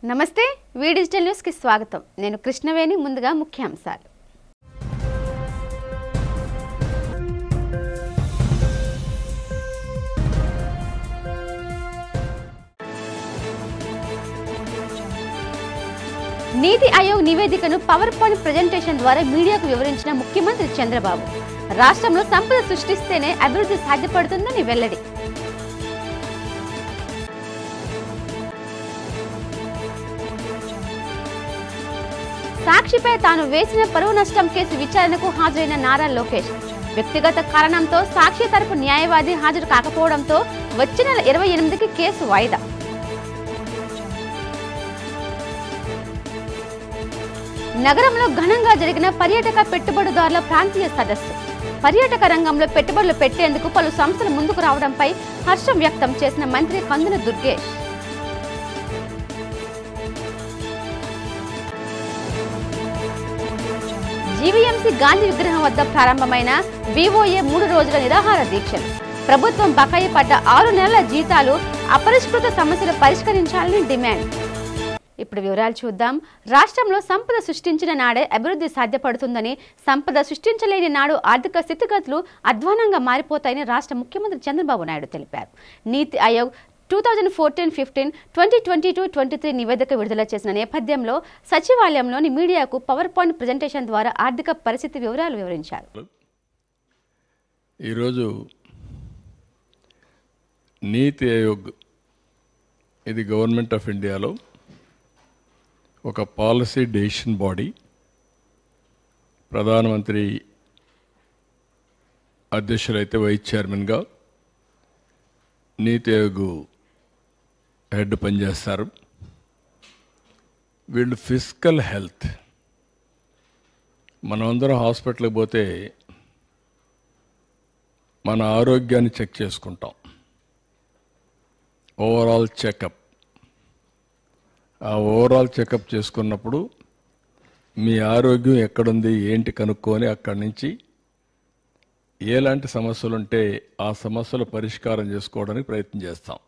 నమస్తే వి digital news కి స్వాగతం. నేను కృష్ణవేణి. ముందుగా ముఖ్యాంశాలు. నీతి ఆయోగ్ నివేదికను పవర్ పాయింట్ ప్రెజెంటేషన్ ద్వారా మీడియాకు వివరించిన ముఖ్యమంత్రి చంద్రబాబు రాష్ట్రంలో సంపద సృష్టిస్తేనే అభివృద్ధి సాధ్యపడుతుందని వెల్లడి. సాక్షిపై తాను వేసిన పరువు నష్టం కేసు విచారణకు హాజరైన నారా లోకేష్ వ్యక్తిగత కారణంతో సాక్షి తరపు న్యాయవాది హాజరు కాకపోవడంతో వచ్చే నెల 28కి కేసు వాయిదా. నగరంలో ఘనంగా జరిగిన పర్యాటక పెట్టుబడిదారుల ప్రాంతీయ సదస్సు. పర్యాటక రంగంలో పెట్టుబడులు పెట్టేందుకు పలు సంస్థలు ముందుకు రావడంపై హర్షం వ్యక్తం చేసిన మంత్రి కందుల దుర్గేష్. జీవీఎంసీ గాంధీ విగ్రహం వద్ద ప్రారంభమైన వివోఏ 3 రోజుల నిరాహార దీక్షలు. ప్రభుత్వం బకాయి పడ్డ 6 నెలల జీతాలు, అపరిష్కృత సమస్యలు పరిష్కరించాలని డిమాండ్. ఇప్పుడు వివరాలు చూద్దాం. రాష్ట్రంలో సంపద సృష్టించిన నాడే అభివృద్ధి సాధ్యపడుతుందని, సంపద సృష్టించలేని నాడు ఆర్థిక స్థితిగతులు అధ్వానంగా మారిపోతాయని రాష్ట్ర ముఖ్యమంత్రి చంద్రబాబు నాయుడు తెలిపారు. నీతి ఆయోగ్ 2014-15, 2022-23 నివేదిక విడుదల చేసిన నేపథ్యంలో సచివాలయంలోని మీడియాకు పవర్ పాయింట్ ప్రెజెంటేషన్ ద్వారా ఆర్థిక పరిస్థితి వివరాలు వివరించారు. ఈరోజు నీతి ఆయోగ్ ఇది గవర్నమెంట్ ఆఫ్ ఇండియాలో ఒక పాలసీ డెసిషన్ బాడీ. ప్రధానమంత్రి అధ్యక్షులైతే వైస్ చైర్మన్గా నీతి ఆయోగ్ హెడ్ పనిచేస్తారు. వీళ్ళు ఫిజికల్ హెల్త్, మనమందరం హాస్పిటల్కి పోతే మన ఆరోగ్యాన్ని చెక్ చేసుకుంటాం, ఓవరాల్ చెకప్. ఆ ఓవరాల్ చెకప్ చేసుకున్నప్పుడు మీ ఆరోగ్యం ఎక్కడుంది ఏంటి కనుక్కొని అక్కడి నుంచి ఎలాంటి సమస్యలు ఉంటే ఆ సమస్యలు పరిష్కారం చేసుకోవడానికి ప్రయత్నం చేస్తాం.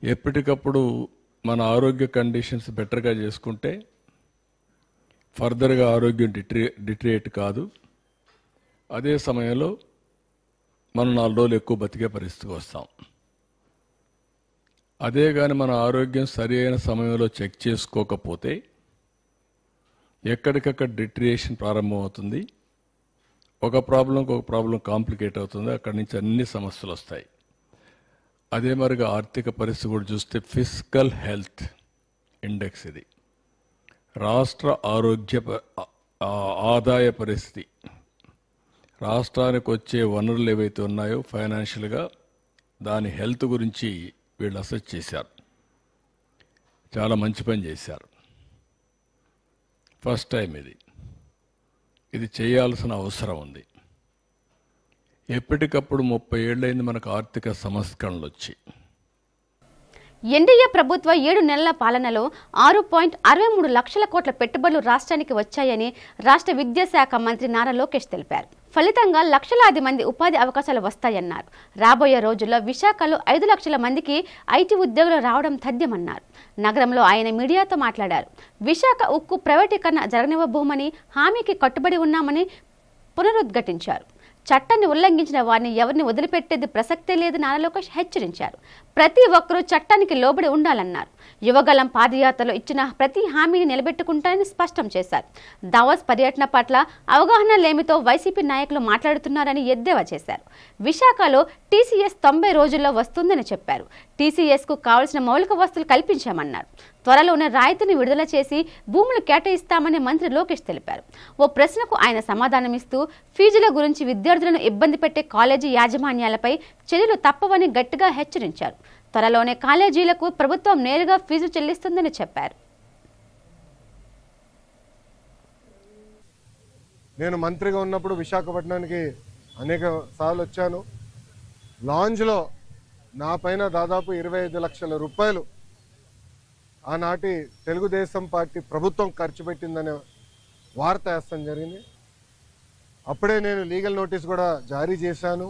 ఎప్పటికప్పుడు మన ఆరోగ్య కండిషన్స్ బెటర్గా చేసుకుంటే ఫర్దర్గా ఆరోగ్యం డిటరేట్ కాదు. అదే సమయంలో మనం 4 రోజులు ఎక్కువ బతికే పరిస్థితికి వస్తాం. అదే కానీ మన ఆరోగ్యం సరి అయిన సమయంలో చెక్ చేసుకోకపోతే ఎక్కడికక్కడ డిటరేషన్ ప్రారంభమవుతుంది. ఒక ప్రాబ్లం కాంప్లికేట్ అవుతుంది. అక్కడి నుంచి అన్ని సమస్యలు వస్తాయి. అదే మరిగా ఆర్థిక పరిస్థితి కూడా చూస్తే ఫిజికల్ హెల్త్ ఇండెక్స్ ఇది రాష్ట్ర ఆదాయ పరిస్థితి, రాష్ట్రానికి వచ్చే వనరులు ఏవైతే ఉన్నాయో ఫైనాన్షియల్గా దాని హెల్త్ గురించి వీళ్ళు అసెస్ చేశారు. చాలా మంచి పని చేశారు. ఫస్ట్ టైం ఇది చేయాల్సిన అవసరం ఉంది. ఎప్పటికప్పుడు 30 ఏళ్ళైంది మనకు ఆర్థిక సంస్కరణలు వచ్చి. ఎన్డీఏ ప్రభుత్వ 7 నెలల పాలనలో 6.63 లక్షల కోట్ల పెట్టుబడులు రాష్ట్రానికి వచ్చాయని రాష్ట్ర విద్యాశాఖ మంత్రి నారా లోకేష్ తెలిపారు. ఫలితంగా లక్షలాది మంది ఉపాధి అవకాశాలు వస్తాయన్నారు. రాబోయే రోజుల్లో విశాఖలో 5 లక్షల మందికి ఐటీ ఉద్యోగులు రావడం తథ్యమన్నారు. నగరంలో ఆయన మీడియాతో మాట్లాడారు. విశాఖ ఉక్కు ప్రైవేటీకరణ జరగనివ్వబోమని హామీకి కట్టుబడి ఉన్నామని పునరుద్ఘాటించారు. చట్టాన్ని ఉల్లంఘించిన వారిని ఎవరిని వదిలిపెట్టేది ప్రసక్తే లేదని నారా లోకేష్ హెచ్చరించారు. ప్రతి ఒక్కరూ చట్టానికి లోబడి ఉండాలన్నారు. యువగలం పాదయాత్రలో ఇచ్చిన ప్రతి హామీని నిలబెట్టుకుంటారని స్పష్టం చేశారు. దావోస్ పర్యటన పట్ల అవగాహన లేమితో వైసీపీ నాయకులు మాట్లాడుతున్నారని ఎద్దేవా చేశారు. విశాఖలో టీసీఎస్ 90 రోజుల్లో వస్తుందని చెప్పారు. టీసీఎస్కు కావలసిన మౌలిక వస్తువులు కల్పించామన్నారు. త్వరలోనే రాయితీని విడుదల చేసి భూములు కేటాయిస్తామని మంత్రి లోకేష్ తెలిపారు. ఓ ప్రశ్నకు ఆయన సమాధానమిస్తూ ఫీజుల గురించి విద్యార్థులను ఇబ్బంది పెట్టే కాలేజీ యాజమాన్యాలపై చర్యలు తప్పవని గట్టిగా హెచ్చరించారు. త్వరలోనే కాలేజీలకు ప్రభుత్వం నేరుగా ఫీజు చెల్లిస్తుందని చెప్పారు. నేను మంత్రిగా ఉన్నప్పుడు విశాఖపట్నానికి అనేక సార్లు వచ్చాను. లాంజ్లో నా పైన దాదాపు 25 లక్షల రూపాయలు ఆనాటి తెలుగుదేశం పార్టీ ప్రభుత్వం ఖర్చు పెట్టిందనే వార్త వేస్తాం జరిగింది. అప్పుడే నేను లీగల్ నోటీస్ కూడా జారీ చేశాను.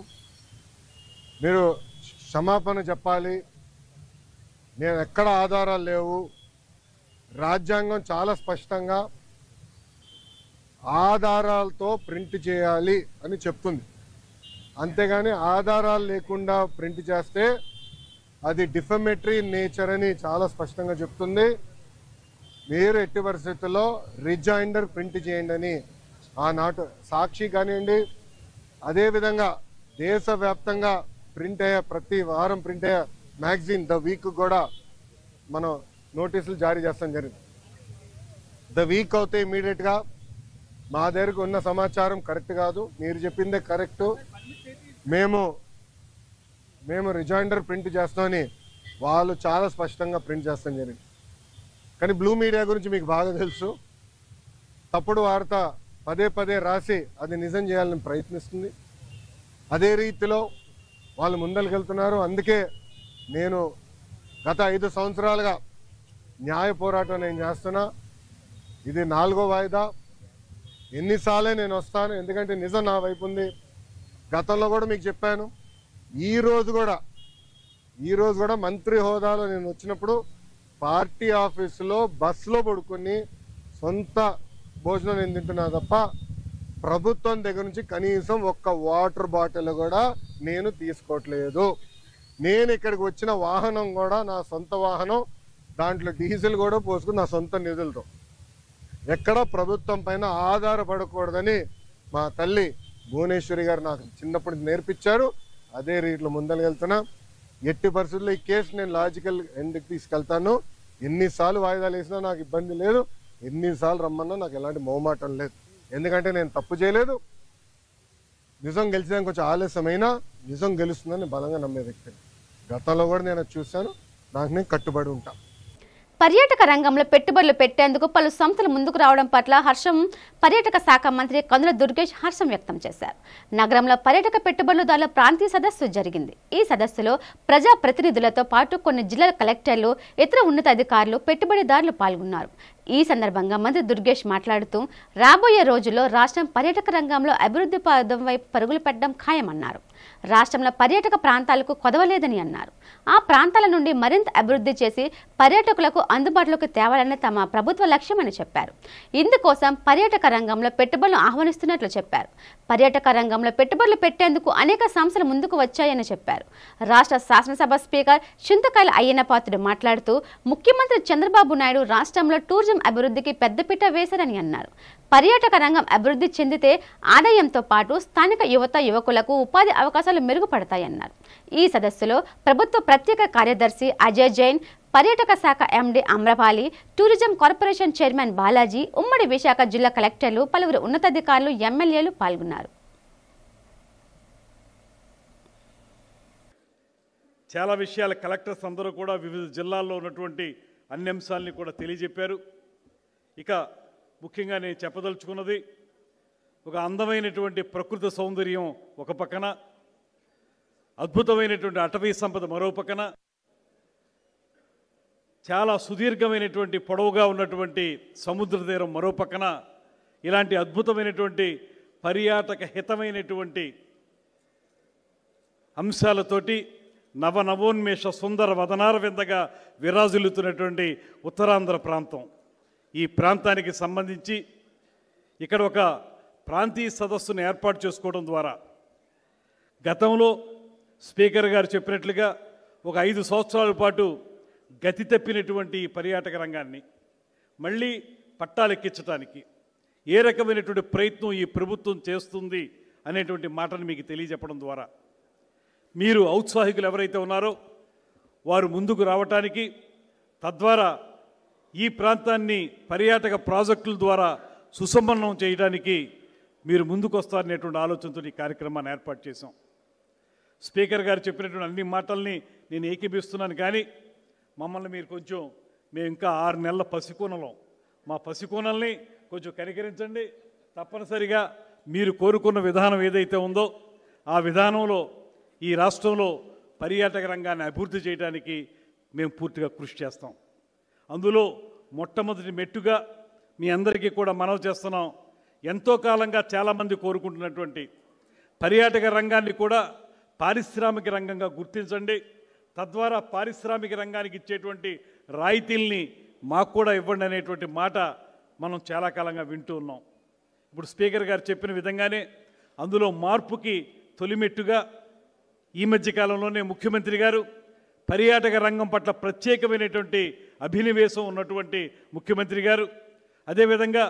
మీరు క్షమాపణ చెప్పాలి, నేను ఎక్కడ ఆధారాలు లేవు, రాజ్యాంగం చాలా స్పష్టంగా ఆధారాలతో ప్రింట్ చేయాలి అని చెప్తుంది. అంతేగాని ఆధారాలు లేకుండా ప్రింట్ చేస్తే అది డిఫమేటరీ నేచర్ అని చాలా స్పష్టంగా చెప్తుంది. మీరు ఎట్టి పరిస్థితుల్లో రిజైండర్ ప్రింట్ చేయండి అని ఆనాటి సాక్షి కానివ్వండి, అదేవిధంగా దేశవ్యాప్తంగా ప్రింట్ అయ్యే ప్రతి వారం ప్రింట్ అయ్యే మ్యాగజైన్ ద వీక్ కూడా మనం నోటీసులు జారీ చేస్తాం జరిగింది. ద వీక్ అవుతే ఇమీడియట్గా మా దగ్గరకు ఉన్న సమాచారం కరెక్ట్ కాదు, మీరు చెప్పిందే కరెక్టు, మేము రిజైండర్ ప్రింట్ చేస్తామని వాళ్ళు చాలా స్పష్టంగా ప్రింట్ చేస్తాం జరిగింది. కానీ బ్లూ మీడియా గురించి మీకు బాగా తెలుసు. తప్పుడు వార్త పదే పదే రాసి అది నిజం చేయాలని ప్రయత్నిస్తుంది. అదే రీతిలో వాళ్ళు ముందరికెళ్తున్నారు. అందుకే నేను గత 5 సంవత్సరాలుగా న్యాయ పోరాటం నేను చేస్తున్నా. ఇది 4వ వాయిదా. ఎన్నిసార్లే నేను వస్తాను, ఎందుకంటే నిజం నా వైపు ఉంది. గతంలో కూడా మీకు చెప్పాను. ఈ రోజు కూడా మంత్రి హోదాలో నేను వచ్చినప్పుడు పార్టీ ఆఫీసులో బస్సులో పడుకొని సొంత భోజనం నేను తింటున్నా తప్ప ప్రభుత్వం దగ్గర నుంచి కనీసం ఒక్క వాటర్ బాటిల్ కూడా నేను తీసుకోవట్లేదు. నేను ఇక్కడికి వచ్చిన వాహనం కూడా నా సొంత వాహనం, దాంట్లో డీజిల్ కూడా పోసుకుని నా సొంత నిధులతో, ఎక్కడ ప్రభుత్వం పైన ఆధారపడకూడదని మా తల్లి భువనేశ్వరి గారు నాకు చిన్నప్పుడు నేర్పించారు. అదే రీతిలో ముందరకెళ్తున్నా. ఎట్టి పరిస్థితుల్లో ఈ కేసు నేను లాజికల్ ఎండ్కి తీసుకెళ్తాను. ఎన్నిసార్లు వాయిదాలు వేసినా నాకు ఇబ్బంది లేదు, ఎన్నిసార్లు రమ్మన్నా నాకు ఎలాంటి మొహమాటం లేదు. ఎందుకంటే నేను తప్పు చేయలేదు. నిజం గెలిచడానికి కొంచెం ఆలస్యమైనా నిజం గెలుస్తుందని బలంగా నమ్మే వ్యక్తిని. గతంలో కూడా నేను చూశాను. నాకు నేను కట్టుబడి ఉంటాను. పర్యాటక రంగంలో పెట్టుబడులు పెట్టేందుకు పలు సంస్థలు ముందుకు రావడం పట్ల పర్యాటక శాఖ మంత్రి కందుల దుర్గేష్ హర్షం వ్యక్తం చేశారు. నగరంలో పర్యాటక పెట్టుబడులదారుల ప్రాంతీయ సదస్సు జరిగింది. ఈ సదస్సులో ప్రజా ప్రతినిధులతో పాటు కొన్ని జిల్లాల కలెక్టర్లు, ఇతర ఉన్నతాధికారులు, పెట్టుబడిదారులు పాల్గొన్నారు. ఈ సందర్భంగా మంత్రి దుర్గేష్ మాట్లాడుతూ రాబోయే రోజుల్లో రాష్ట్రం పర్యాటక రంగంలో అభివృద్ధి పదం వైపు పరుగులు పెట్టడం ఖాయమన్నారు. రాష్ట్రంలో పర్యాటక ప్రాంతాలకు కొదవలేదని అన్నారు. ఆ ప్రాంతాల నుండి మరింత అభివృద్ధి చేసి పర్యాటకులకు అందుబాటులోకి తేవాలని తమ ప్రభుత్వ లక్ష్యమని చెప్పారు. ఇందుకోసం పర్యాటక రంగంలో పెట్టుబడులు ఆహ్వానిస్తున్నట్లు చెప్పారు. పర్యాటక రంగంలో పెట్టుబడులు పెట్టేందుకు అనేక సంస్థలు ముందుకు వచ్చాయని చెప్పారు. రాష్ట్ర శాసనసభ స్పీకర్ చింతకాయల అయ్యన్నపాత్రుడు మాట్లాడుతూ ముఖ్యమంత్రి చంద్రబాబు నాయుడు రాష్ట్రంలో టూరిజం అభివృద్ధికి పెద్దపీట వేశారని అన్నారు. పర్యాటక రంగం అభివృద్ధి చెందితే ఆదాయంతో పాటు స్థానిక యువకులకు ఉపాధి అవకాశాలు మెరుగుపడతాయన్నారు. ఈ సదస్సులో ప్రభుత్వ ప్రత్యేక కార్యదర్శి అజయ్ జైన్, పర్యాటక శాఖ MD Amrapali, tourism corporation chairman Balaji, ఉమ్మడి విశాఖ జిల్లా కలెక్టర్లు, పలువురు ఉన్నతాధికారులు, ఎమ్మెల్యేలు పాల్గొన్నారు. చాలా విషయాల కలెక్టర్స్ అందరూ కూడా వివిధ జిల్లాల్లో ఉన్నటువంటి అన్ని అంశాలని కూడా తెలియజెప్పారు. ఇక ముఖ్యంగా నేను చెప్పదలుచుకున్నది, ఒక అందమైనటువంటి ప్రకృతి సౌందర్యం ఒక పక్కన, అద్భుతమైనటువంటి అటవీ సంపద మరో పక్కన, చాలా సుదీర్ఘమైనటువంటి పొడవుగా ఉన్నటువంటి సముద్ర తీరం మరో పక్కన, ఇలాంటి అద్భుతమైనటువంటి పర్యాటక హితమైనటువంటి అంశాలతోటి నవనవోన్మేష సుందర వదనార విందగా విరాజిల్లుతున్నటువంటి ఉత్తరాంధ్ర ప్రాంతం. ఈ ప్రాంతానికి సంబంధించి ఇక్కడ ఒక ప్రాంతీయ సదస్సును ఏర్పాటు చేసుకోవడం ద్వారా గతంలో స్పీకర్ గారు చెప్పినట్లుగా ఒక 5 సంవత్సరాల పాటు గతి తప్పినటువంటి పర్యాటక రంగాన్ని మళ్ళీ పట్టాలెక్కించడానికి ఏ రకమైనటువంటి ప్రయత్నం ఈ ప్రభుత్వం చేస్తుంది అనేటువంటి మాటను మీకు తెలియజెప్పడం ద్వారా మీరు ఔత్సాహికులు ఎవరైతే ఉన్నారో వారు ముందుకు రావటానికి, తద్వారా ఈ ప్రాంతాన్ని పర్యాటక ప్రాజెక్టుల ద్వారా సుసంపన్నం చేయడానికి మీరు ముందుకు వస్తారనేటువంటి ఆలోచనతో ఈ కార్యక్రమాన్ని ఏర్పాటు చేశాం. స్పీకర్ గారు చెప్పినటువంటి అన్ని మాటల్ని నేను ఏకీభిస్తున్నాను. కానీ మమ్మల్ని మీరు కొంచెం, మేము ఇంకా 6 నెలల పసికోనలం, మా పసికోనల్ని కొంచెం కనికరించండి. తప్పనిసరిగా మీరు కోరుకున్న విధానం ఏదైతే ఉందో ఆ విధానంలో ఈ రాష్ట్రంలో పర్యాటక రంగాన్ని అభివృద్ధి చేయడానికి మేము పూర్తిగా కృషి చేస్తాం. అందులో మొట్టమొదటి మెట్టుగా మీ అందరికీ కూడా మనవి చేస్తున్నాం. ఎంతో కాలంగా చాలామంది కోరుకుంటున్నటువంటి పర్యాటక రంగాన్ని కూడా పారిశ్రామిక రంగంగా గుర్తించండి. తద్వారా పారిశ్రామిక రంగానికి ఇచ్చేటువంటి రాయితీల్ని మాకు కూడా ఇవ్వండి అనేటువంటి మాట మనం చాలా కాలంగా వింటూ ఉన్నాం. ఇప్పుడు స్పీకర్ గారు చెప్పిన విధంగానే అందులో మార్పుకి తొలిమెట్టుగా ఈ మధ్య కాలంలోనే ముఖ్యమంత్రి గారు పర్యాటక రంగం పట్ల ప్రత్యేకమైనటువంటి అభినవేశం ఉన్నటువంటి ముఖ్యమంత్రి గారు అదేవిధంగా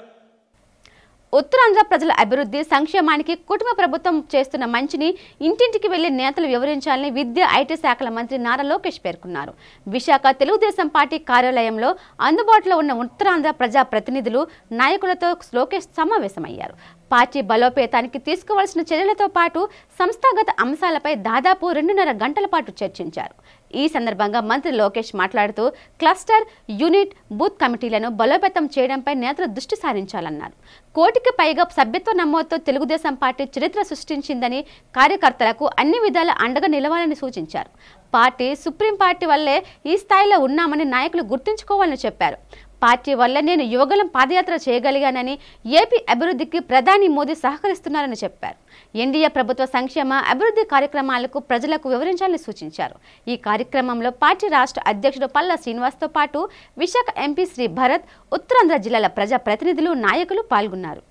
ఉత్తరాంధ్ర ప్రజల అభివృద్ధి సంక్షేమానికి కుటుంబ ప్రభుత్వం చేస్తున్న మంచిని ఇంటింటికి వెళ్లి నేతలు వివరించాలని విద్యా ఐటీ శాఖల మంత్రి నారా లోకేష్ పేర్కొన్నారు. విశాఖ తెలుగుదేశం పార్టీ కార్యాలయంలో అందుబాటులో ఉన్న ఉత్తరాంధ్ర ప్రజా ప్రతినిధులు నాయకులతో లోకేష్ సమావేశమయ్యారు. పార్టీ బలోపేతానికి తీసుకోవాల్సిన చర్యలతో పాటు సంస్థాగత అంశాలపై దాదాపు 2.5 గంటల పాటు చర్చించారు. ఈ సందర్భంగా మంత్రి లోకేష్ మాట్లాడుతూ క్లస్టర్, యూనిట్, బూత్ కమిటీలను బలోపేతం చేయడంపై నేతలు దృష్టి సారించాలన్నారు. 1 కోటికి పైగా సభ్యత్వ నమోదుతో తెలుగుదేశం పార్టీ చరిత్ర సృష్టించిందని, కార్యకర్తలకు అన్ని విధాల అండగా నిలవాలని సూచించారు. పార్టీ సుప్రీం పార్టీ వల్లే ఈ స్థాయిలో ఉన్నామని నాయకులు గుర్తుంచుకోవాలని చెప్పారు. పార్టీ వల్ల నేను యువగలం పాదయాత్ర చేయగలిగానని, ఏపీ అభివృద్ధికి ప్రధాని మోదీ సహకరిస్తున్నారని చెప్పారు. ఎన్డీఏ ప్రభుత్వ సంక్షేమ అభివృద్ధి కార్యక్రమాలకు ప్రజలకు వివరించాలని సూచించారు. ఈ కార్యక్రమంలో పార్టీ రాష్ట్ర అధ్యక్షుడు పల్లా శ్రీనివాస్తో పాటు విశాఖ ఎంపీ శ్రీ భరత్, ఉత్తరాంధ్ర జిల్లాల ప్రజా ప్రతినిధులు, నాయకులు పాల్గొన్నారు.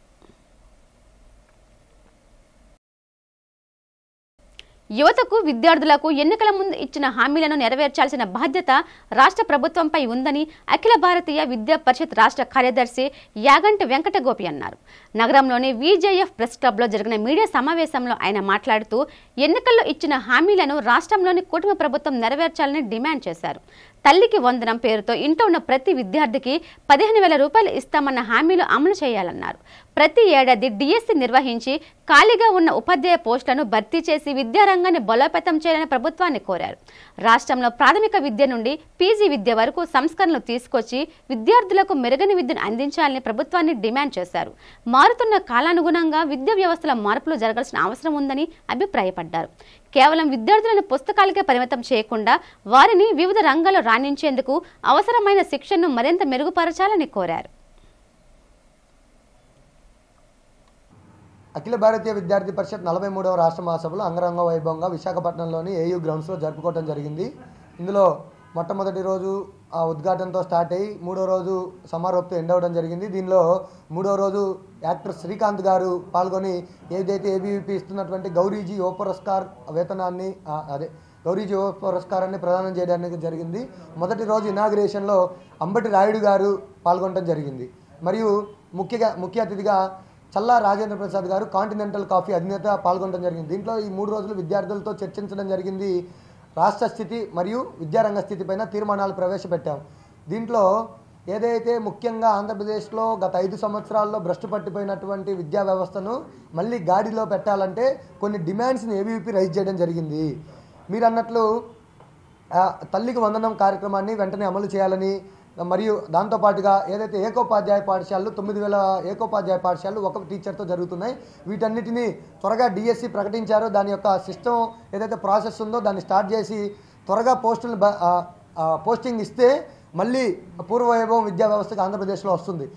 యువతకు, విద్యార్థులకు ఎన్నికల ముందు ఇచ్చిన హామీలను నెరవేర్చాల్సిన బాధ్యత రాష్ట్ర ప్రభుత్వంపై ఉందని అఖిల భారతీయ విద్యా పరిషత్ రాష్ట్ర కార్యదర్శి యాగంటి వెంకటగోపి అన్నారు. నగరంలోని విజేఎఫ్ ప్రెస్ క్లబ్లో జరిగిన మీడియా సమావేశంలో ఆయన మాట్లాడుతూ ఎన్నికల్లో ఇచ్చిన హామీలను రాష్ట్రంలోని కుటుంబ ప్రభుత్వం నెరవేర్చాలని డిమాండ్ చేశారు. తల్లికి వందనం పేరుతో ఇంట్లో ఉన్న ప్రతి విద్యార్థికి 15,000 రూపాయలు ఇస్తామన్న హామీలు అమలు చేయాలన్నారు. ప్రతి ఏడాది డిఎస్సి నిర్వహించి ఖాళీగా ఉన్న ఉపాధ్యాయ పోస్టులను భర్తీ చేసి విద్యారంగాన్ని బలోపేతం చేయాలని ప్రభుత్వాన్ని కోరారు. రాష్ట్రంలో ప్రాథమిక విద్య నుండి పీజీ విద్య వరకు సంస్కరణలు తీసుకొచ్చి విద్యార్థులకు మెరుగైన విద్యను అందించాలని ప్రభుత్వాన్ని డిమాండ్ చేశారు. మారుతున్న కాలానుగుణంగా విద్యా వ్యవస్థలో మార్పులు జరగాల్సిన అవసరం ఉందని అభిప్రాయపడ్డారు. కేవలం విద్యార్థులను పుస్తకాలకే పరిమితం చేయకుండా వారిని వివిధ రంగాల్లో రాణించేందుకు అవసరమైన శిక్షణను మరింత మెరుగుపరచాలని కోరారు. అఖిల భారతీయ విద్యార్థి పరిషత్ 43వ రాష్ట్ర మహాసభలు అంగరంగ వైభవంగా విశాఖపట్నంలోని ఏయూ గ్రౌండ్స్లో జరుపుకోవడం జరిగింది. ఇందులో మొట్టమొదటి రోజు ఉద్ఘాటనతో స్టార్ట్ అయ్యి 3వ రోజు సమారోహంతో ఎండ్ అవ్వడం జరిగింది. దీనిలో 3వ రోజు యాక్టర్ శ్రీకాంత్ గారు పాల్గొని ఏదైతే ఏబీవీపీ ఇస్తున్నటువంటి గౌరీజీ యువ పురస్కార్ వేతనాన్ని గౌరీజీ యువ పురస్కారాన్ని ప్రదానం చేయడానికి జరిగింది. మొదటి రోజు ఇనాగ్రేషన్లో అంబటి రాయుడు గారు పాల్గొనడం జరిగింది. మరియు ముఖ్య అతిథిగా చల్లా రాజేంద్ర ప్రసాద్ గారు కాంటినెంటల్ కాఫీ అధినేత పాల్గొనడం జరిగింది. దీంట్లో ఈ 3 రోజులు విద్యార్థులతో చర్చించడం జరిగింది. రాష్ట్ర స్థితి మరియు విద్యారంగ స్థితి పైన తీర్మానాలు ప్రవేశపెట్టాం. దీంట్లో ఏదైతే ముఖ్యంగా ఆంధ్రప్రదేశ్లో గత 5 సంవత్సరాల్లో భ్రష్టు పట్టిపోయినటువంటి విద్యా వ్యవస్థను మళ్ళీ గాడిలో పెట్టాలంటే కొన్ని డిమాండ్స్ని ఏబీవీపీ రైజ్ చేయడం జరిగింది. మీరు అన్నట్లు తల్లికి వందనం కార్యక్రమాన్ని వెంటనే అమలు చేయాలని, మరియు దాంతోపాటుగా ఏదైతే ఏకోపాధ్యాయ పాఠశాలలు 9,000 ఏకోపాధ్యాయ పాఠశాలలు ఒక టీచర్తో జరుగుతున్నాయి, వీటన్నిటినీ త్వరగా డిఎస్సి ప్రకటించారో దాని యొక్క సిస్టమ్ ఏదైతే ప్రాసెస్ ఉందో దాన్ని స్టార్ట్ చేసి త్వరగా పోస్టింగ్ ఇస్తే మళ్ళీ పూర్వవైభవం విద్యా వ్యవస్థకు ఆంధ్రప్రదేశ్లో వస్తుంది.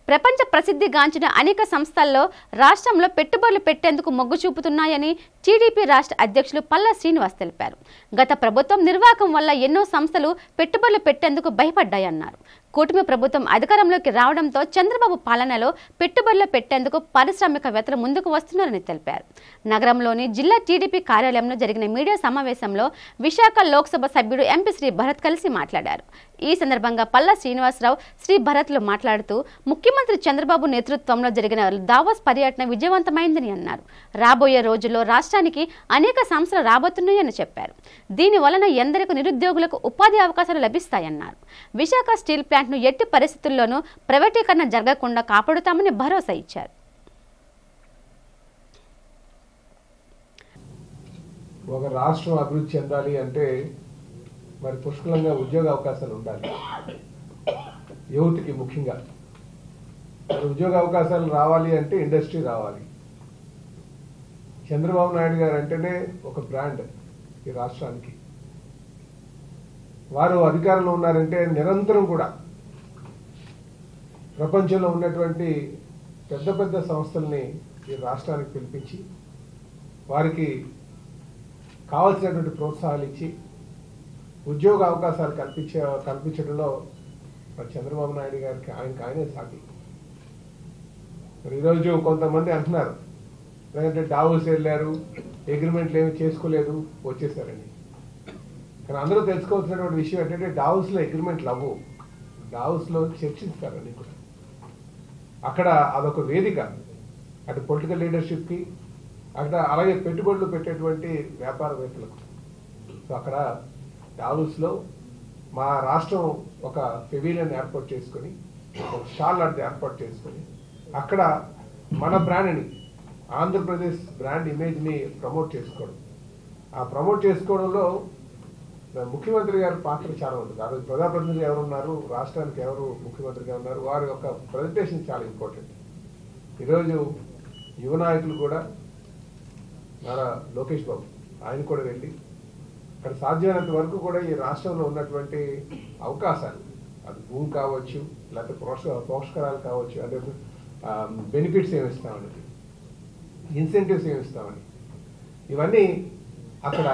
ప్రపంచ ప్రసిద్ధిగాంచిన అనేక సంస్థల్లో రాష్ట్రంలో పెట్టుబడులు పెట్టేందుకు మొగ్గు చూపుతున్నాయని టీడీపీ రాష్ట్ర అధ్యక్షులు పల్లా శ్రీనివాస్ తెలిపారు. గత ప్రభుత్వం నిర్వాహకం వల్ల ఎన్నో సంస్థలు పెట్టుబడులు పెట్టేందుకు భయపడ్డాయన్నారు. కూటమి ప్రభుత్వం అధికారంలోకి రావడంతో చంద్రబాబు పాలనలో పెట్టుబడులు పెట్టేందుకు పారిశ్రామికవేత్తలు ముందుకు వస్తున్నారని తెలిపారు. నగరంలోని జిల్లా టీడీపీ కార్యాలయంలో జరిగిన మీడియా సమావేశంలో విశాఖ లోక్సభ సభ్యుడు ఎంపీ శ్రీ భరత్ కలిసి మాట్లాడారు. ఈ సందర్భంగా పల్లా శ్రీనివాసరావు, శ్రీ భరత్లు మాట్లాడుతూ ముఖ్యమంత్రి చంద్రబాబు నేతృత్వంలో జరిగిన దావోస్ పర్యటన విజయవంతమైందని అన్నారు. రాబోయే రోజుల్లో రాష్ట్రానికి అనేక సంస్థలు రాబోతున్నాయని చెప్పారు. దీని వలన ఎందరికీ నిరుద్యోగులకు ఉపాధి అవకాశాలు లభిస్తాయన్నారు. విశాఖ స్టీల్ ప్లాంట్ను ఎట్టి పరిస్థితుల్లోనూ ప్రైవేటీకరణ జరగకుండా కాపాడుతామని భరోసా ఇచ్చారు. ఒక రాష్ట్రం అభివృద్ధి చెందాలి అంటే మరి పుష్కలంగా ఉద్యోగ అవకాశాలు ఉండాలి. యువతకి ముఖ్యంగా ఉద్యోగ అవకాశాలు రావాలి అంటే ఇండస్ట్రీ రావాలి. చంద్రబాబు నాయుడు గారు అంటేనే ఒక బ్రాండ్ ఈ రాష్ట్రానికి. వారు అధికారంలో ఉన్నారంటే నిరంతరం కూడా ప్రపంచంలో ఉన్నటువంటి పెద్ద పెద్ద సంస్థల్ని ఈ రాష్ట్రానికి పిలిపించి వారికి కావాల్సినటువంటి ప్రోత్సాహాలు ఇచ్చి ఉద్యోగ అవకాశాలు కల్పించడంలో మరి చంద్రబాబు నాయుడు గారికి ఆయనే సాటి. మరి ఈరోజు కొంతమంది అంటున్నారు లేదంటే డావోస్ వెళ్ళారు, అగ్రిమెంట్లు ఏమి చేసుకోలేదు, వచ్చేసారని. కానీ అందరూ తెలుసుకోవాల్సినటువంటి విషయం ఏంటంటే డావోస్లో అగ్రిమెంట్లు అవ్వవు, డావోస్లో చర్చిస్తారని కూడా. అక్కడ అదొక వేదిక, అటు పొలిటికల్ లీడర్షిప్కి, అక్కడ అలాగే పెట్టుబడులు పెట్టేటువంటి వ్యాపారవేత్తలకు. సో అక్కడ డావోస్లో మా రాష్ట్రం ఒక పెవిలియన్ ఏర్పాటు చేసుకొని, ఒక షాల్ లాంటిది ఏర్పాటు చేసుకొని అక్కడ మన బ్రాండ్ని, ఆంధ్రప్రదేశ్ బ్రాండ్ ఇమేజ్ని ప్రమోట్ చేసుకోవడం. ఆ ప్రమోట్ చేసుకోవడంలో ముఖ్యమంత్రి గారి పాత్ర చాలా ఉంటుంది. ఆ రోజు ప్రజాప్రతినిధులు ఎవరున్నారు, రాష్ట్రానికి ఎవరు ముఖ్యమంత్రిగా ఉన్నారు, వారి యొక్క ప్రజెంటేషన్ చాలా ఇంపార్టెంట్. ఈరోజు యువ నాయకులు కూడా, నారా లోకేష్ బాబు ఆయన కూడా వెళ్ళి అక్కడ సాధ్యమైనంత వరకు కూడా ఈ రాష్ట్రంలో ఉన్నటువంటి అవకాశాలు, అది భూమి కావచ్చు, లేకపోతే పోషకాలు కావచ్చు, అదే బెనిఫిట్స్ ఏమిస్తామని, ఇన్సెంటివ్స్ ఏమిస్తామని, ఇవన్నీ అక్కడ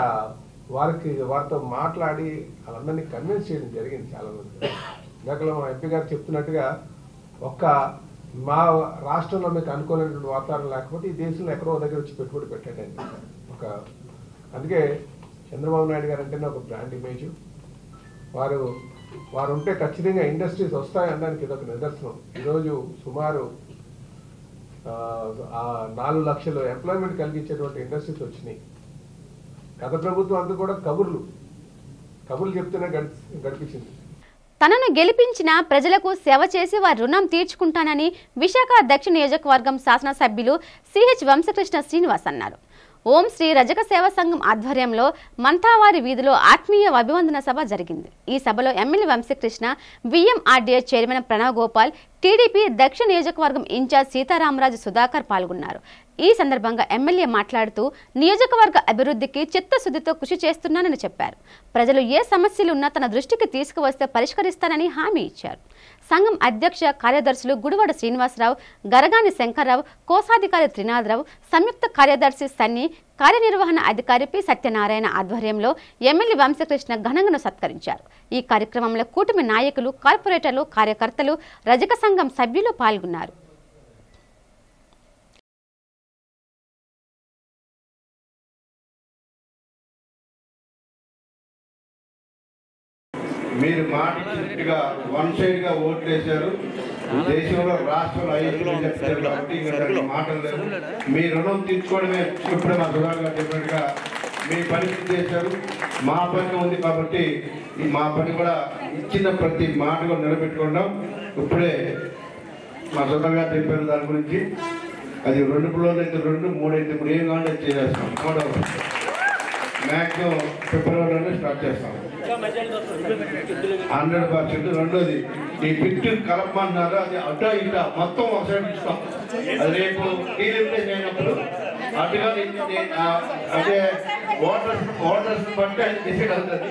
వారితో మాట్లాడి వాళ్ళందరినీ కన్విన్స్ చేయడం జరిగింది చాలా మంది. ఇందాకలో మా ఎంపీ గారు చెప్తున్నట్టుగా ఒక్క మా రాష్ట్రంలో మీకు అనుకూలమైనటువంటి వాతావరణం లేకపోతే ఈ దేశంలో ఎక్కడో దగ్గర వచ్చి పెట్టుబడి పెట్టండి ఒక. అందుకే చంద్రబాబు నాయుడు గారు అంటేనే ఒక బ్రాండ్ ఇమేజ్. వారు ఉంటే ఖచ్చితంగా ఇండస్ట్రీస్ వస్తాయి అనడానికి ఇదొక నిదర్శనం. ఈరోజు సుమారు 4 లక్షలు ఎంప్లాయ్మెంట్ కలిగించేటువంటి ఇండస్ట్రీస్ వచ్చినాయి. గత ప్రభుత్వం అంతా కూడా కబుర్లు చెప్తూనే గడిపించింది. తనను గెలిపించిన ప్రజలకు సేవ చేసి వారి రుణం తీర్చుకుంటానని విశాఖ దక్షిణ నియోజకవర్గం శాసనసభ్యులు సిహెచ్ వంశకృష్ణ శ్రీనివాస్ అన్నారు. ఓం శ్రీ రజక సేవా సంఘం ఆధ్వర్యంలో మంతావారి వీధిలో ఆత్మీయ అభివందన సభ జరిగింది. ఈ సభలో MLA Vamsa Krishna, VMRDA chairman Pranav Gopal, TDP దక్షిణ నియోజకవర్గం ఇన్ఛార్జ్ సీతారామరాజు సుధాకర్ పాల్గొన్నారు. ఈ సందర్భంగా ఎమ్మెల్యే మాట్లాడుతూ నియోజకవర్గ అభివృద్ధికి చిత్తశుద్ధితో కృషి చేస్తున్నానని చెప్పారు. ప్రజలు ఏ సమస్యలు ఉన్నా తన దృష్టికి తీసుకువస్తే పరిష్కరిస్తానని హామీ ఇచ్చారు. సంఘం అధ్యక్ష కార్యదర్శులు గుడివాడ శ్రీనివాసరావు, గరగాని శంకర్రావు, కోశాధికారి త్రినాథరావు, సంయుక్త కార్యదర్శి సన్ని, కార్యనిర్వహణ అధికారి పి సత్యనారాయణ ఆధ్వర్యంలో ఎమ్మెల్యే వంశకృష్ణ ఘనంగా సత్కరించారు. ఈ కార్యక్రమంలో కూటమి నాయకులు, కార్పొరేటర్లు, కార్యకర్తలు, రజక సంఘం సభ్యులు పాల్గొన్నారు. మీరు మాట ఇచ్చినట్టుగా వన్ సైడ్ గా ఓట్లు వేశారు. దేశంలో రాష్ట్రంలో 5 చెప్పారు కాబట్టి ఇంకా మాటలు లేదు. మీ రుణం తీర్చుకోవడమే ఇప్పుడే మా సుధాకర్ గారు చెప్పినట్టుగా మీ పని చేశారు. మా పని ఉంది కాబట్టి మా పని కూడా ఇచ్చిన ప్రతి మాట కూడా నిలబెట్టుకున్నాం. ఇప్పుడే మా సుధాకర్ గారు చెప్పారు దాని గురించి. అది 2 ఫ్లోర్లు అయితే 2, 3 అయితే 3 ఏం కావాలంటే చేసేస్తాం. మ్యాక్సిమం ఫిబ్రవరిలోనే స్టార్ట్ చేస్తాం 100%. రెండోది ఈ బిట్టు కలపమన్నారు, అది అడ్డా ఇట్టా మొత్తం ఒకసారి ఇస్తాం. అది రేపు డీలిమిటేషన్ అయినప్పుడు అటుగా అంటే ఓటర్స్ బట్టి డిసైడ్ అవుతుంది.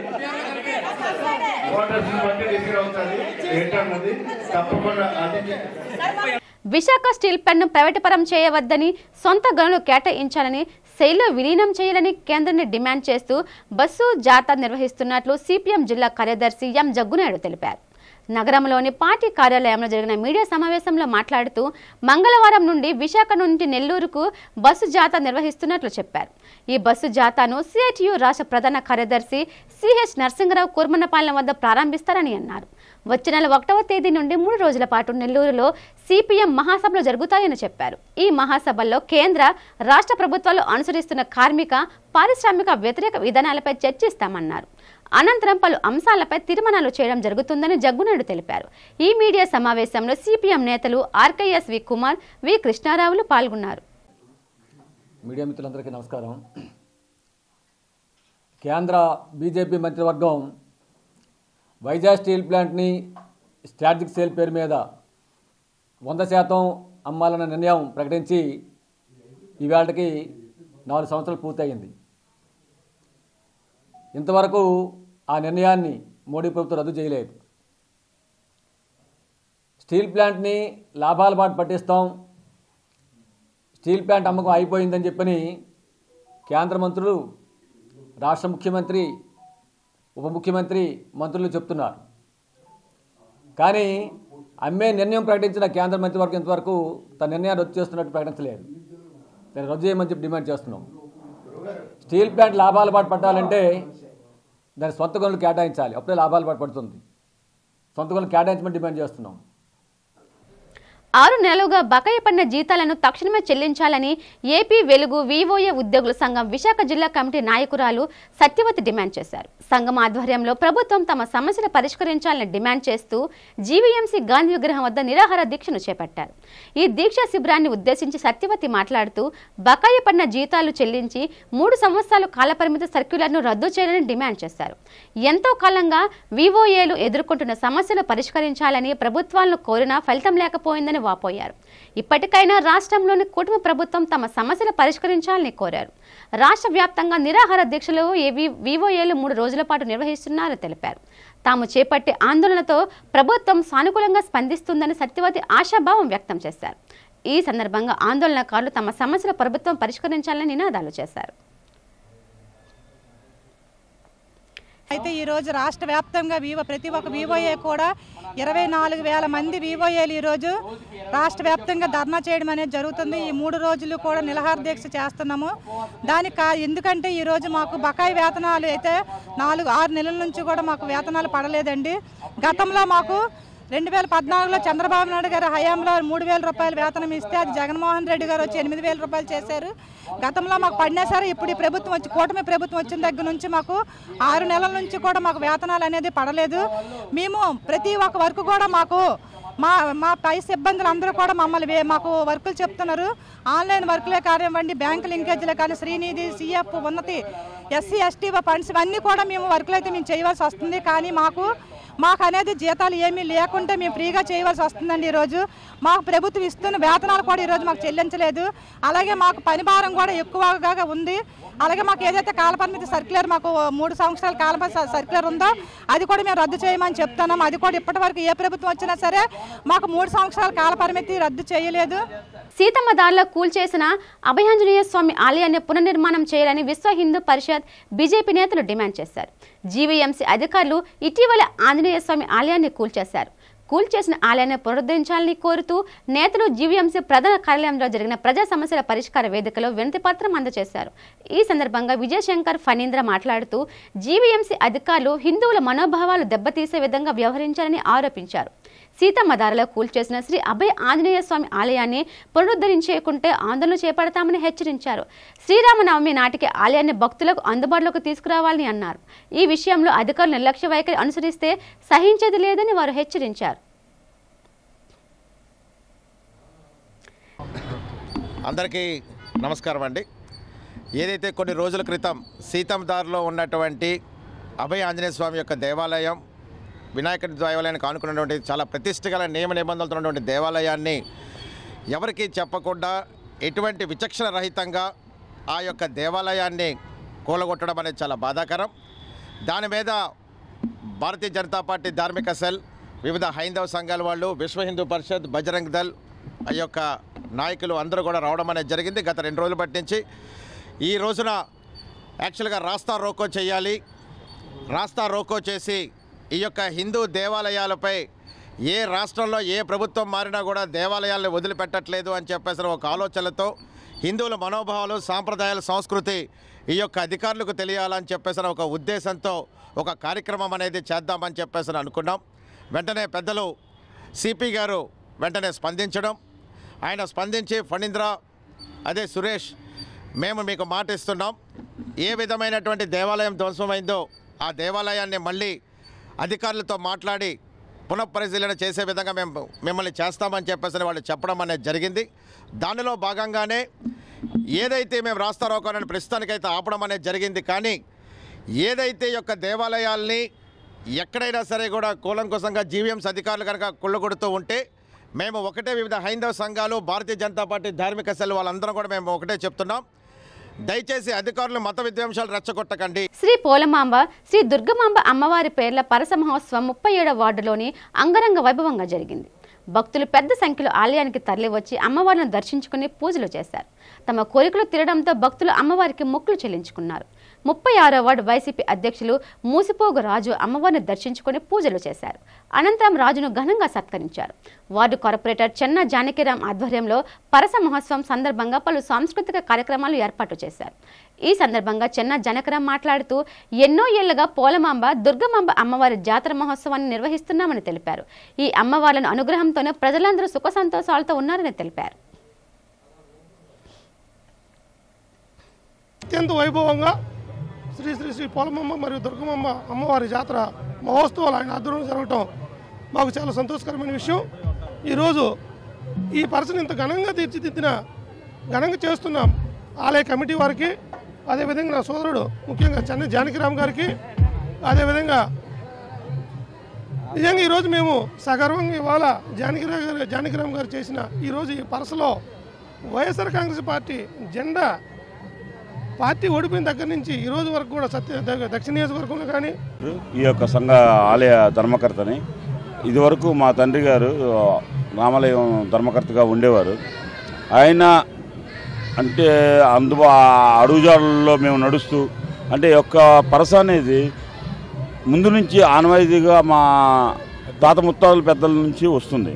ఓటర్స్ బట్టి డిసైడ్ అవుతుంది ఏంటన్నది తప్పకుండా. అది విశాఖ స్టీల్ ప్లాంట్ను ప్రైవేటు పరం చేయవద్దని, సొంత గనులు కేటాయించాలని, శైలిలో విలీనం చేయాలని కేంద్రాన్ని డిమాండ్ చేస్తూ బస్సు జాథా నిర్వహిస్తున్నట్లు సిపిఎం జిల్లా కార్యదర్శి ఎం జగ్గునాయుడు తెలిపారు. నగరంలోని పార్టీ కార్యాలయంలో జరిగిన మీడియా సమావేశంలో మాట్లాడుతూ మంగళవారం నుండి విశాఖ నుండి నెల్లూరుకు బస్సు జాథా నిర్వహిస్తున్నట్లు చెప్పారు. ఈ బస్సు జాథాను సిఐటియు రాష్ట్ర ప్రధాన కార్యదర్శి సిహెచ్ నరసింహరావు కూర్మన్నపాలెం వద్ద ప్రారంభిస్తారని అన్నారు. వచ్చే నెల 1వ తేదీ నుండి 3 రోజుల పాటు నెల్లూరులో సిపిఎం మహాసభలు జరుగుతాయని చెప్పారు. ఈ మహాసభల్లో కేంద్ర, రాష్ట్ర ప్రభుత్వాలు అనుసరిస్తున్న కార్మిక, పారిశ్రామిక వ్యతిరేక విధానాలపై చర్చిస్తామన్నారు. అనంతరం పలు అంశాలపై తీర్మానాలు చేయడం జరుగుతుందని జగ్గునాయుడు తెలిపారు. ఈ మీడియా సమావేశంలో సిపిఎం నేతలు ఆర్కేఎస్ వి కుమార్, వి కృష్ణారావులు పాల్గొన్నారు. మీడియా మిత్రులందరికీ నమస్కారం. కేంద్ర బీజేపీ మంత్రివర్గం వైజాగ్ స్టీల్ ప్లాంట్ని స్ట్రాటజిక్ సేల్ పేరు మీద 100% అమ్మాలన్న నిర్ణయం ప్రకటించి ఈవేళకి 4 సంవత్సరాలు పూర్తయింది. ఇంతవరకు ఆ నిర్ణయాన్ని మోడీ ప్రభుత్వం రద్దు చేయలేదు. స్టీల్ ప్లాంట్ని లాభాల బాట పట్టిస్తాం, స్టీల్ ప్లాంట్ అమ్మకం అయిపోయిందని చెప్పని కేంద్ర మంత్రులు, రాష్ట్ర ముఖ్యమంత్రి ఉప ముఖ్యమంత్రి మంత్రులు చెప్తున్నారు. కానీ అమ్మే నిర్ణయం ప్రకటించిన కేంద్ర మంత్రివర్గం ఇంతవరకు తన నిర్ణయాన్ని రద్దు చేస్తున్నట్టు ప్రకటించలేదు. దాన్ని రద్దు చేయమని చెప్పి డిమాండ్ చేస్తున్నాం. స్టీల్ ప్లాంట్ లాభాల బాట పట్టాలంటే దాని సొంత గనులు కేటాయించాలి, అప్పుడే లాభాల బాట పడుతుంది. సొంత గనులు కేటాయించమని డిమాండ్ చేస్తున్నాం. 6 నెలలుగా బకాయి పడిన జీతాలను తక్షణమే చెల్లించాలని ఏపీ వెలుగు వివోఏ ఉద్యోగుల సంఘం విశాఖ జిల్లా కమిటీ నాయకురాలు సత్యవతి డిమాండ్ చేశారు. సంఘం ఆధ్వర్యంలో ప్రభుత్వం తమ సమస్యలు పరిష్కరించాలని డిమాండ్ చేస్తూ జీవీఎంసీ గాంధీ విగ్రహం వద్ద నిరాహార దీక్షను చేపట్టారు. ఈ దీక్షా శిబిరాన్ని ఉద్దేశించి సత్యవతి మాట్లాడుతూ బకాయి పడిన జీతాలు చెల్లించి 3 సంవత్సరాలు కాలపరిమితి సర్క్యులర్ను రద్దు చేయాలని డిమాండ్ చేశారు. ఎంతో కాలంగా వివోఏలు ఎదుర్కొంటున్న సమస్యలు పరిష్కరించాలని ప్రభుత్వాలను కోరినా ఫలితం లేకపోయిందని వాపోయారు. ఇప్పటికైనా రాష్ట్రంలోని కూటమి ప్రభుత్వం తమ సమస్యలు పరిష్కరించాలని కోరారు. రాష్ట్ర వ్యాప్తంగా నిరాహార దీక్షలు వివోఏలు 3 రోజుల పాటు నిర్వహిస్తున్నారని తెలిపారు. తాము చేపట్టే ఆందోళనతో ప్రభుత్వం సానుకూలంగా స్పందిస్తుందని సత్యవతి ఆశాభావం వ్యక్తం చేశారు. ఈ సందర్భంగా ఆందోళనకారులు తమ సమస్యలు ప్రభుత్వం పరిష్కరించాలని నినాదాలు చేశారు. అయితే ఈరోజు రాష్ట్ర వ్యాప్తంగా ప్రతి ఒక్క వివోఏ కూడా 24,000 మంది వివోఏలు ఈరోజు రాష్ట్ర వ్యాప్తంగా ధర్నా చేయడం అనేది జరుగుతుంది. ఈ 3 రోజులు కూడా నిరాహార దీక్ష చేస్తున్నాము. దానికి ఎందుకంటే ఈరోజు మాకు బకాయి వేతనాలు అయితే 4-6 నెలల నుంచి కూడా మాకు వేతనాలు పడలేదండి. గతంలో మాకు 2014లో చంద్రబాబు నాయుడు గారి హయాంలో 3,000 రూపాయలు వేతనం ఇస్తే అది జగన్మోహన్ రెడ్డి గారు వచ్చి 8,000 రూపాయలు చేశారు. గతంలో మాకు పడినా సరే ఇప్పుడు ఈ ప్రభుత్వం వచ్చి కూటమి ప్రభుత్వం వచ్చిన దగ్గర నుంచి మాకు 6 నెలల నుంచి కూడా మాకు వేతనాలు అనేది పడలేదు. మేము ప్రతి ఒక్క వర్క్ కూడా మాకు మా పై సిబ్బందులు అందరూ కూడా మమ్మల్ని మాకు వర్కులు చెప్తున్నారు. ఆన్లైన్ వర్కులే కానివ్వండి, బ్యాంకు లింకేజీలే కానీ, శ్రీనిధి, సిఎఫ్, ఉన్నతి, ఎస్సీ, ఎస్టీ ఫండ్స్ ఇవన్నీ కూడా మేము వర్కులు అయితే మేము చేయవలసి వస్తుంది. కానీ మాకు అనేది జీతాలు ఏమీ లేకుంటే మేము ఫ్రీగా చేయవలసి వస్తుందండి. ఈరోజు మాకు ప్రభుత్వం ఇస్తున్న వేతనాలు కూడా ఈరోజు మాకు చెల్లించలేదు. అలాగే మాకు పని భారం కూడా ఎక్కువగా ఉంది. అలాగే మాకు ఏదైతే కాలపరిమితి సర్క్యులర్ మాకు 3 సంవత్సరాల కాలపరిమితి సర్క్యులర్ ఉందో అది కూడా మేము రద్దు చేయమని చెప్తున్నాం. అది కూడా ఇప్పటి వరకు ఏ ప్రభుత్వం వచ్చినా సరే మాకు 3 సంవత్సరాల కాలపరిమితి రద్దు చేయలేదు. సీతమ్మ దారిలో కూల్చేసిన అభయాంజనేయ స్వామి ఆలయాన్ని పునర్నిర్మాణం చేయాలని విశ్వ హిందూ పరిషత్ బీజేపీ నేతలు డిమాండ్ చేశారు. జీవీఎంసీ అధికారులు ఇటీవల ఆంజనేయ స్వామి ఆలయాన్ని కూల్చేశారు. కూల్చేసిన ఆలయాన్ని పునరుద్ధరించాలని కోరుతూ నేతలు జీవీఎంసీ ప్రధాన కార్యాలయంలో జరిగిన ప్రజా సమస్యల పరిష్కార వేదికలో వినతి పత్రం అందజేశారు. ఈ సందర్భంగా విజయశంకర్ ఫణీంద్ర మాట్లాడుతూ జీవీఎంసీ అధికారులు హిందువుల మనోభావాలు దెబ్బతీసే విధంగా వ్యవహరించారని ఆరోపించారు. సీతమ్మ దారిలో కూల్చేసిన శ్రీ అభయ ఆంజనేయ స్వామి ఆలయాన్ని పునరుద్ధరించేయకుంటే ఆందోళన చేపడతామని హెచ్చరించారు. శ్రీరామనవమి నాటికి ఆలయాన్ని భక్తులకు అందుబాటులోకి తీసుకురావాలని అన్నారు. ఈ విషయంలో అధికారులు నిర్లక్ష్య వైఖరి అనుసరిస్తే సహించేది లేదని వారు హెచ్చరించారు. అందరికీ నమస్కారం అండి. ఏదైతే కొన్ని రోజుల క్రితం సీతమ్మ దారిలో ఉన్నటువంటి అభయ ఆంజనేయ స్వామి యొక్క దేవాలయం, వినాయకుడి దేవాలయానికి ఆనుకున్నటువంటి చాలా ప్రతిష్ఠగల నియమ నిబంధనలతో ఉన్నటువంటి దేవాలయాన్ని ఎవరికీ చెప్పకుండా ఎటువంటి విచక్షణ రహితంగా ఆ యొక్క దేవాలయాన్ని కూలగొట్టడం అనేది చాలా బాధాకరం. దాని మీద భారతీయ జనతా పార్టీ ధార్మిక సెల్, వివిధ హైందవ సంఘాల వాళ్ళు, విశ్వ హిందూ పరిషత్, బజరంగ్ దళ్ ఆ యొక్క నాయకులు అందరూ కూడా రావడం అనేది జరిగింది. గత 2 రోజుల బట్టి నుంచి ఈ రోజున యాక్చువల్గా రాస్తా రోకో చేయాలి. రాస్తా రోకో చేసి ఈ యొక్క హిందూ దేవాలయాలపై ఏ రాష్ట్రంలో ఏ ప్రభుత్వం మారినా కూడా దేవాలయాలను వదిలిపెట్టట్లేదు అని చెప్పేసి ఒక ఆలోచనలతో హిందువుల మనోభావాలు, సాంప్రదాయాల, సంస్కృతి ఈ యొక్క అధికారులకు తెలియాలని చెప్పేసి ఒక ఉద్దేశంతో ఒక కార్యక్రమం అనేది చేద్దామని చెప్పేసి అనుకున్నాం. వెంటనే పెద్దలు సిపి గారు వెంటనే స్పందించడం, ఆయన స్పందించి ఫణీంద్ర, అదే సురేష్, మేము మీకు మాట ఇస్తున్నాం, ఏ విధమైనటువంటి దేవాలయం ధ్వంసమైందో ఆ దేవాలయాన్ని మళ్ళీ అధికారులతో మాట్లాడి పునఃపరిశీలన చేసే విధంగా మేము మిమ్మల్ని చేస్తామని చెప్పేసి వాళ్ళు చెప్పడం అనేది జరిగింది. దానిలో భాగంగానే ఏదైతే మేము రాస్తా రోకోనని ప్రస్తుతానికైతే ఆపడం అనేది జరిగింది. కానీ ఏదైతే యొక్క దేవాలయాల్ని ఎక్కడైనా సరే కూడా కూలంకుశంగా జీవీఎంసీ అధికారులు కనుక కుళ్ళగొడుతూ ఉంటే మేము ఒకటే, వివిధ హైందవ సంఘాలు, భారతీయ జనతా పార్టీ ధార్మిక సెల్ వాళ్ళందరం కూడా మేము ఒకటే చెప్తున్నాం, దయచేసి అధికారులు మత విద్వేషాలు రెచ్చగొట్టకండి. శ్రీ పోలమాంబ, శ్రీ దుర్గమాంబ అమ్మవారి పేర్ల పరస మహోత్సవం 37వ వార్డులోని అంగరంగ వైభవంగా జరిగింది. భక్తులు పెద్ద సంఖ్యలో ఆలయానికి తరలివచ్చి అమ్మవారిని దర్శించుకుని పూజలు చేశారు. తమ కోరికలు తీరడంతో భక్తులు అమ్మవారికి మొక్కులు చెల్లించుకున్నారు. 36వ వార్డు వైసీపీ అధ్యక్షులు మూసిపోగు రాజు అమ్మవారిని దర్శించుకుని పూజలు చేశారు. అనంతరం రాజును ఘనంగా సత్కరించారు. వార్డు కార్పొరేటర్ చెన్న జానకిరాం ఆధ్వర్యంలో పరస మహోత్సవం సందర్భంగా పలు సాంస్కృతిక కార్యక్రమాలు ఏర్పాటు చేశారు. ఈ సందర్భంగా చెన్న జానకిరాం మాట్లాడుతూ ఎన్నో ఏళ్లుగా పోలమాంబ దుర్గమాంబ అమ్మవారి జాతర మహోత్సవాన్ని నిర్వహిస్తున్నామని తెలిపారు. ఈ అమ్మవార్లను అనుగ్రహంతోనే ప్రజలందరూ సుఖ సంతోషాలతో ఉన్నారని తెలిపారు. అత్యంత వైభవంగా శ్రీ శ్రీ శ్రీ పోలమాంబ మరియు దుర్గమాంబ అమ్మవారి జాతర మహోత్సవాలు ఆయన ఆధ్వర్యంలో జరగటం మాకు చాలా సంతోషకరమైన విషయం. ఈరోజు ఈ పర్సన్ ఇంత ఘనంగా ఘనంగా చేస్తున్న ఆలయ కమిటీ వారికి, అదేవిధంగా నా సోదరుడు ముఖ్యంగా చెన్న జానకిరామ్ గారికి, అదేవిధంగా నిజంగా ఈరోజు మేము సగర్వంగా ఇవాళ జానకిరామ్ గారు చేసిన ఈరోజు ఈ పరసలో వైఎస్ఆర్ కాంగ్రెస్ పార్టీ జెండా పార్టీ ఓడిపోయిన దగ్గర నుంచి ఈ రోజు వరకు కూడా దక్షిణ నియోజకవర్గంలో కానీ ఈ యొక్క సంఘ ఆలయ ధర్మకర్తని ఇదివరకు మా తండ్రి గారు రామాలయం ధర్మకర్తగా ఉండేవారు. ఆయన అంటే అడుగుజాడల్లో మేము నడుస్తూ అంటే యొక్క పరస అనేది ముందు నుంచి ఆనవాయితీగా మా తాత ముత్తాతల పెద్దల నుంచి వస్తుంది.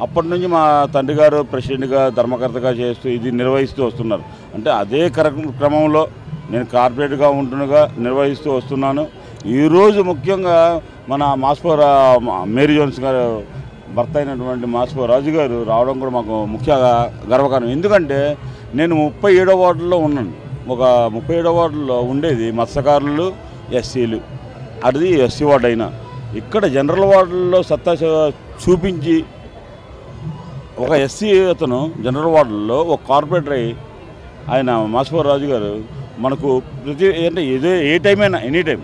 అప్పటి నుంచి మా తండ్రి గారు ప్రెసిడెంట్గా ధర్మకర్తగా చేస్తూ ఇది నిర్వహిస్తూ వస్తున్నారు. అంటే అదే క్రమంలో నేను కార్పొరేట్గా ఉంటుండగా నిర్వహిస్తూ వస్తున్నాను. ఈరోజు ముఖ్యంగా మన మేరీ జోన్స్ గారు భర్త అయినటువంటి మాస్పో రాజు గారు రావడం కూడా మాకు ముఖ్య గర్వకారణం. ఎందుకంటే నేను 37వ వార్డులో ఉన్నాను. ఒక 37వ వార్డులో ఉండేది మత్స్యకారులు, ఎస్సీలు, అది ఎస్సీ వార్డు అయినా ఇక్కడ జనరల్ వార్డుల్లో సత్తా చూపించి ఒక ఎస్సీ అతను జనరల్ వార్డుల్లో ఒక కార్పొరేటర్ అయ్యి ఆయన మాస్పో రాజు గారు మనకు అంటే ఏ టైం అయినా ఎనీ టైం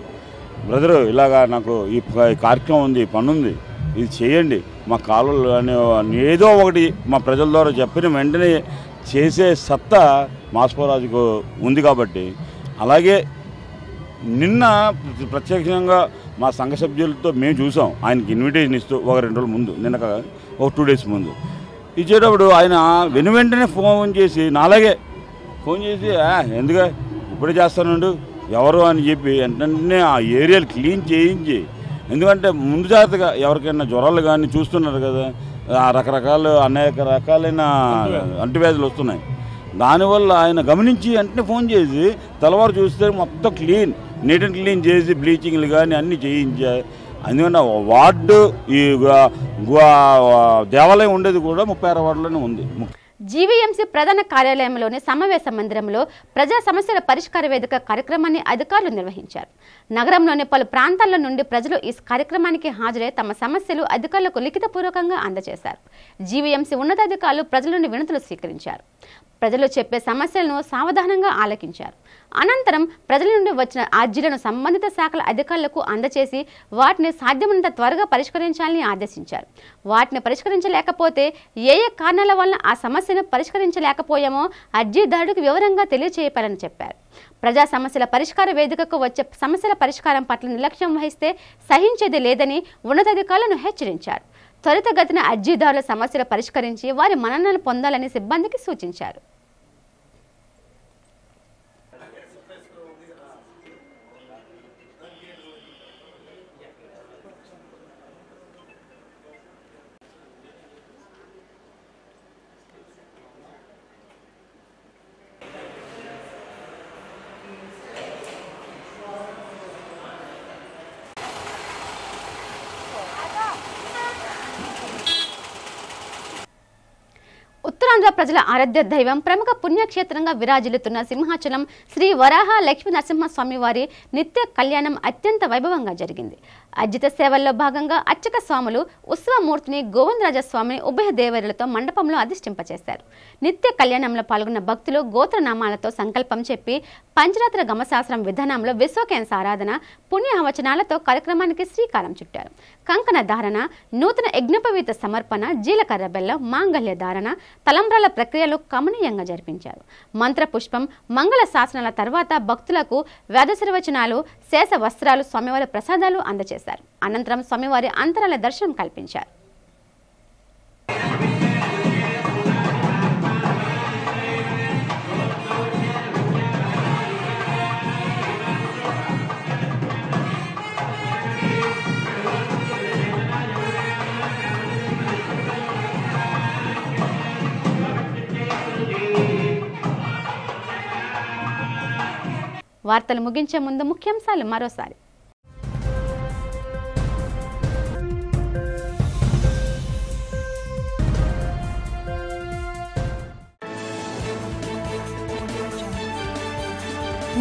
బ్రదరు ఇలాగా నాకు ఈ కార్యక్రమం ఉంది, పని ఉంది, ఇది చేయండి, మా కాలువలు అని ఏదో ఒకటి మా ప్రజల ద్వారా చెప్పిన వెంటనే చేసే సత్తా మాస్పోరాజుకు ఉంది. కాబట్టి అలాగే నిన్న ప్రత్యక్షంగా మా సంఘ సభ్యులతో మేము చూసాం. ఆయనకి ఇన్విటేషన్ ఇస్తూ ఒక 2 రోజుల ముందు, నిన్న ఒక 2 డేస్ ముందు ఇచ్చేటప్పుడు ఆయన వెంటనే ఫోన్ చేసి నాలాగే ఫోన్ చేసి ఎందుకు ఇప్పుడే చేస్తానుండు ఎవరు అని చెప్పి వెంటనే ఆ ఏరియాలు క్లీన్ చేయించి, ఎందుకంటే ముందు జాగ్రత్తగా ఎవరికైనా జ్వరాలు కానీ చూస్తున్నారు కదా, అనేక రకాలైన అంటువ్యాధులు వస్తున్నాయి. దానివల్ల ఆయన గమనించి వెంటనే ఫోన్ చేసి తెల్లవారు చూస్తే మొత్తం నీట్ అండ్ క్లీన్ చేసి బ్లీచింగ్లు కానీ అన్నీ చేయించాయి. అందుకని వార్డు ఈ దేవాలయం ఉండేది కూడా 36వ వార్డులోనే ఉంది. జీవీఎంసీ ప్రధాన కార్యాలయంలోని సమావేశ మందిరంలో ప్రజా సమస్యల పరిష్కార వేదిక కార్యక్రమాన్ని అధికారులు నిర్వహించారు. నగరంలోని పలు ప్రాంతాల నుండి ప్రజలు ఈ కార్యక్రమానికి హాజరై తమ సమస్యలు అధికారులకు లిఖితపూర్వకంగా అందజేశారు. జీవీఎంసీ ఉన్నతాధికారులు ప్రజల నుండి వినతులు స్వీకరించారు. ప్రజలు చెప్పే సమస్యలను సావధానంగా ఆలకించారు. అనంతరం ప్రజల నుండి వచ్చిన అర్జీలను సంబంధిత శాఖల అధికారులకు అందజేసి వాటిని సాధ్యమైనంత త్వరగా పరిష్కరించాలని ఆదేశించారు. వాటిని పరిష్కరించలేకపోతే ఏ కారణాల వలన ఆ సమస్యను పరిష్కరించలేకపోయామో అర్జీదారుడికి వివరంగా తెలియచేయాలని చెప్పారు. ప్రజా సమస్యల పరిష్కార వేదికకు వచ్చే సమస్యల పరిష్కారం పట్ల నిర్లక్ష్యం వహిస్తే సహించేది లేదని ఉన్నతాధికారులను హెచ్చరించారు. త్వరితగతిన అర్జీదారుల సమస్యలు పరిష్కరించి వారి మన్ననలు పొందాలని సిబ్బందికి సూచించారు. ఉత్తరాంధ్ర ప్రజల ఆరాధ్య దైవం ప్రముఖ పుణ్యక్షేత్రంగా విరాజిల్లుతున్న సింహాచలం శ్రీ వరాహ లక్ష్మీ నరసింహస్వామి వారి నిత్య కళ్యాణం అత్యంత వైభవంగా జరిగింది. అర్జిత సేవల్లో భాగంగా అర్చక స్వాములు ఉత్సవమూర్తిని గోవిందరాజస్వామిని ఉభయ దేవరులతో మండపంలో అధిష్ఠింపచేశారు. నిత్య కళ్యాణంలో పాల్గొన్న భక్తులు గోత్రనామాలతో సంకల్పం చెప్పి పంచరాత్ర గమశాస్త్రం విధానంలో విశ్వకేశ ఆరాధన, పుణ్యవచనాలతో కార్యక్రమానికి శ్రీకారం చుట్టారు. కంకణ ధారణ, నూతన యజ్ఞోపవీత సమర్పణ, జీలకర్ర బెల్లం, మాంగళ్య ధారణ, తలంబ్రాల ప్రక్రియలు కమనీయంగా జరిపించారు. మంత్రపుష్పం, మంగళ శాసనాల తర్వాత భక్తులకు వేదశిరవచనాలు, శేష వస్త్రాలు, స్వామివారి ప్రసాదాలు అందజేశారు. అనంతరం స్వామివారి అంతరాల దర్శనం కల్పించారు. వార్తలు ముగించే ముందు ముఖ్యాంశాలు మరోసారి.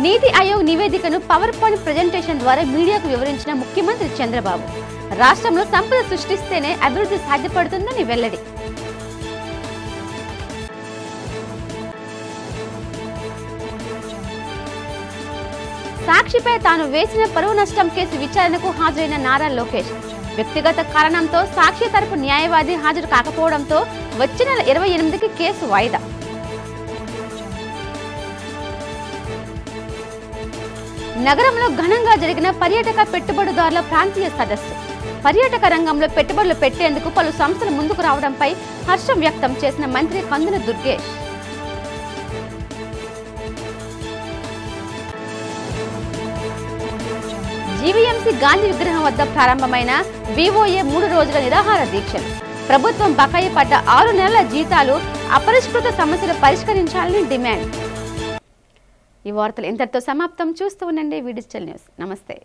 నీతి ఆయోగ్ నివేదికను పవర్ పాయింట్ ప్రెజెంటేషన్ ద్వారా మీడియాకు వివరించిన ముఖ్యమంత్రి చంద్రబాబు. రాష్ట్రంలో సంపద సృష్టిస్తేనే అభివృద్ధి సాధ్యపడుతుందని వెల్లడి. సాక్షిపై తాను వేసిన పరువు నష్టం కేసు విచారణకు హాజరైన నారా లోకేష్. వ్యక్తిగత కారణంతో సాక్షి తరపు న్యాయవాది హాజరు కాకపోవడంతో వచ్చే నెల 28కి కేసు వాయిదా. నగరంలో ఘనంగా జరిగిన పర్యాటక పెట్టుబడిదారుల ప్రాంతీయ సదస్సు. పర్యాటక రంగంలో పెట్టుబడులు పెట్టేందుకు పలు సంస్థలు ముందుకు రావడంపై హర్షం వ్యక్తం చేసిన మంత్రి కందుల దుర్గేష్. జీవీఎంసీ గాంధీ విగ్రహం వద్ద ప్రారంభమైన వివోఏ 3 రోజుల నిరాహార దీక్షలు. ప్రభుత్వం బకాయి పడ్డ 6 నెలల జీతాలు, అపరిష్కృత సమస్యలు పరిష్కరించాలని డిమాండ్. ఈ వార్తలు ఇంతటితో సమాప్తం. చూస్తూ ఉండండి డిజిటల్ న్యూస్. నమస్తే.